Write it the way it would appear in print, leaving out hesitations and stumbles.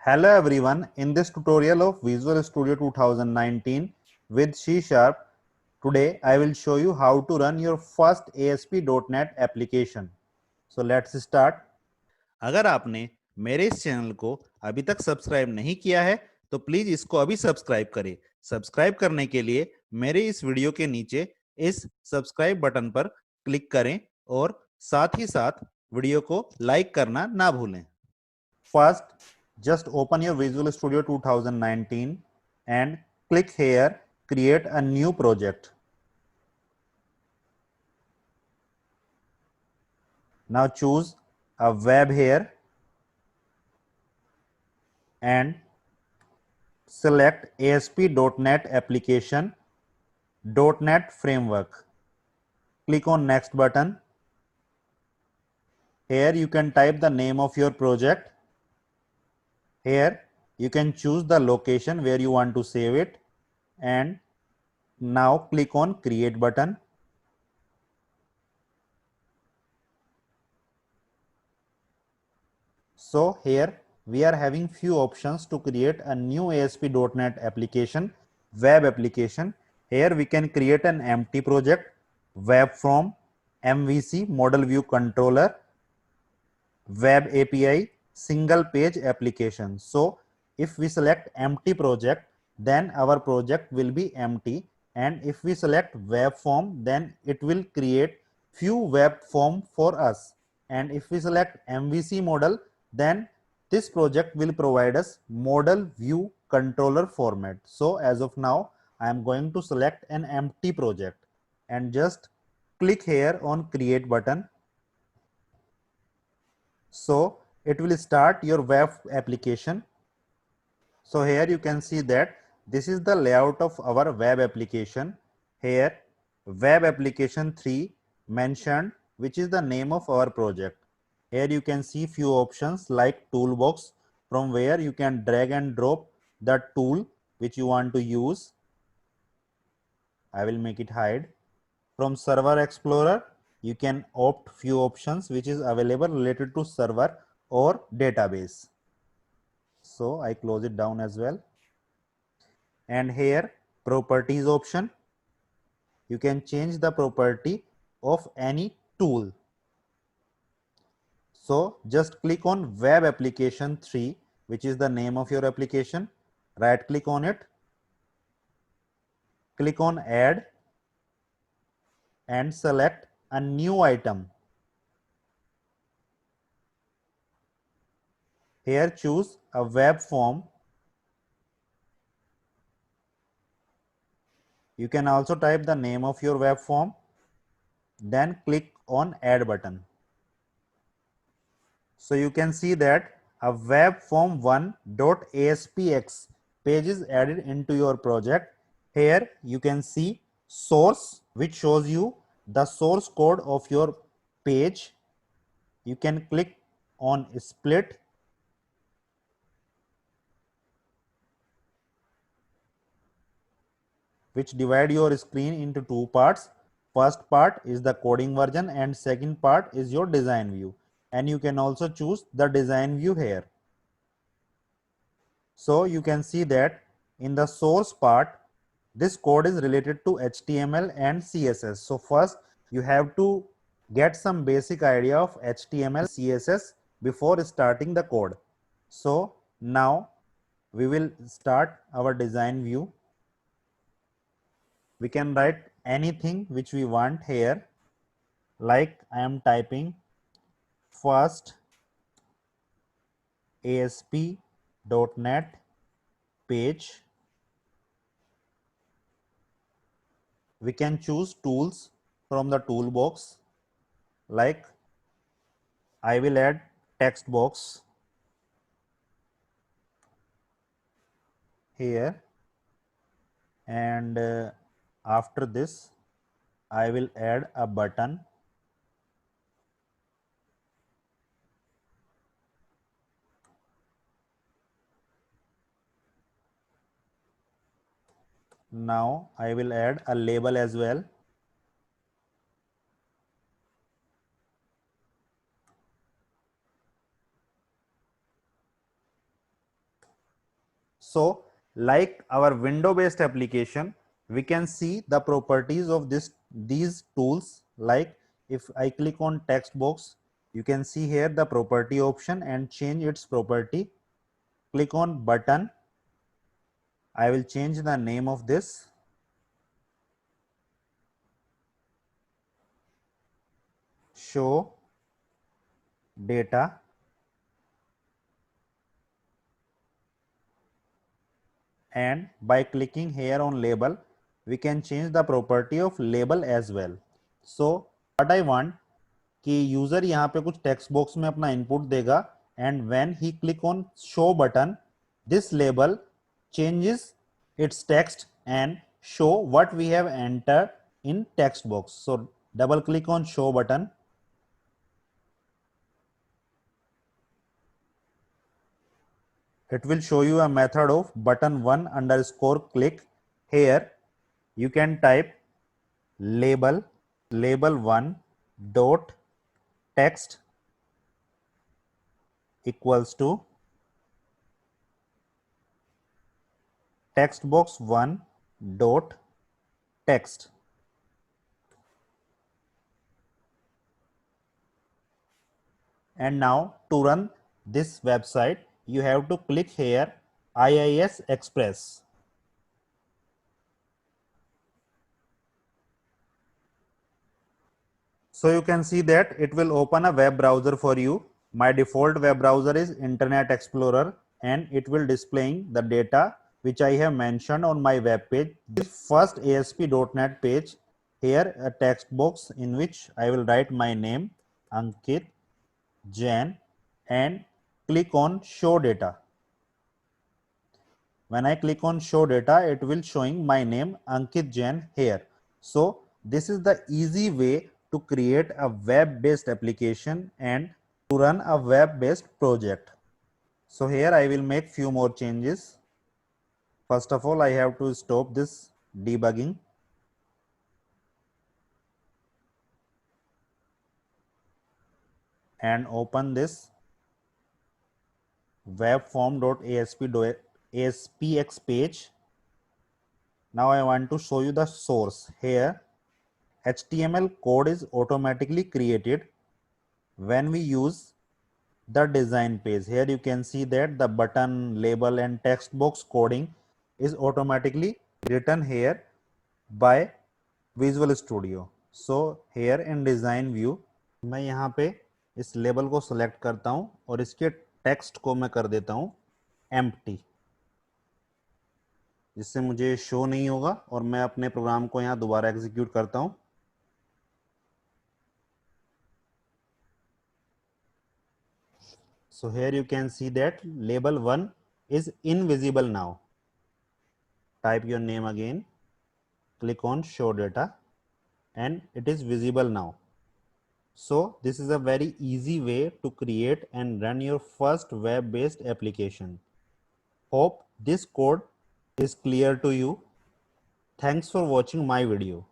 Hello everyone, in this tutorial of Visual Studio 2019 with C Sharp, today I will show you how to run your first ASP.NET application. So let's start. अगर आपने मेरे इस channel को अभी तक subscribe नहीं किया है तो प्लीज इसको अभी सब्सक्राइब करें। सब्सक्राइब करने के लिए मेरे इस वीडियो के नीचे इस सब्सक्राइब बटन पर क्लिक करें और साथ ही साथ वीडियो को लाइक करना ना भूलें। First, just open your Visual Studio 2019 and click here, create a new project. Now choose a web here and select ASP.NET application .NET framework. Click on next button. Here you can type the name of your project. Here you can choose the location where you want to save it, and now click on create button. So here we are having few options to create a new ASP.NET application, web application. Here we can create an empty project, web form, MVC, model view controller, web API, single page application. So if we select empty project, then our project will be empty, and if we select web form, then it will create few web form for us, and if we select MVC model, then this project will provide us model view controller format. So as of now I am going to select an empty project and just click here on create button. So it will start your web application. So here you can see that this is the layout of our web application. Here web application 3 mentioned, which is the name of our project. Here you can see few options like toolbox, from where you can drag and drop the tool which you want to use. I will make it hide. From server explorer you can opt few options which is available related to server or database. So I close it down as well. And here properties option, you can change the property of any tool. So just click on web application 3, which is the name of your application. Right click on it, click on add and select a new item. Here choose a web form. You can also type the name of your web form, then click on add button. So you can see that a web form 1.aspx page is added into your project. Here you can see source, which shows you the source code of your page. You can click on split, which divide your screen into two parts. First part is the coding version and second part is your design view, and you can also choose the design view here. So you can see that in the source part, this code is related to HTML and CSS. So first you have to get some basic idea of HTML, CSS before starting the code. So now we will start our design view. We can write anything which we want here, like I am typing first ASP.NET page. We can choose tools from the toolbox, like I will add text box here, and after this I will add a button. Now I will add a label as well. So like our window based application, we can see the properties of these tools. Like if I click on text box, you can see here the property option and change its property. Click on button, I will change the name of this. Show data, and by clicking here on label, we can change the property of label as well. So what I want कि user यहाँ पे कुछ text box में अपना input देगा, and when he click on show button, this label changes its text and show what we have entered in text box. So double click on show button. It will show you a method of button 1 underscore click. Here you can type label 1 dot text equals to text box 1 dot text. And now to run this website, you have to click here IIS Express. So you can see that it will open a web browser for you. My default web browser is Internet Explorer, and it will displaying the data which I have mentioned on my web page. This first ASP.NET page, here a text box in which I will write my name Ankit Jain and click on show data. When I click on show data, it will showing my name Ankit Jain here. So this is the easy way to create a web based application and to run a web based project. So here I will make few more changes. First of all, I have to stop this debugging. And open this webform.aspx page. Now I want to show you the source. Here HTML code is automatically created when we use the design page. Here you can see that the button, label and text box coding is automatically written here by Visual Studio. So here in design view, मैं यहाँ पे इस label को select करता हूँ और इसके text को मैं कर देता हूँ empty, जिससे मुझे शो नहीं होगा और मैं अपने प्रोग्राम को यहाँ दोबारा एग्जीक्यूट करता हूँ. So here you can see that label 1 is invisible now. Type your name again, click on show data, and it is visible now. So this is a very easy way to create and run your first web-based application. Hope this code is clear to you. Thanks for watching my video.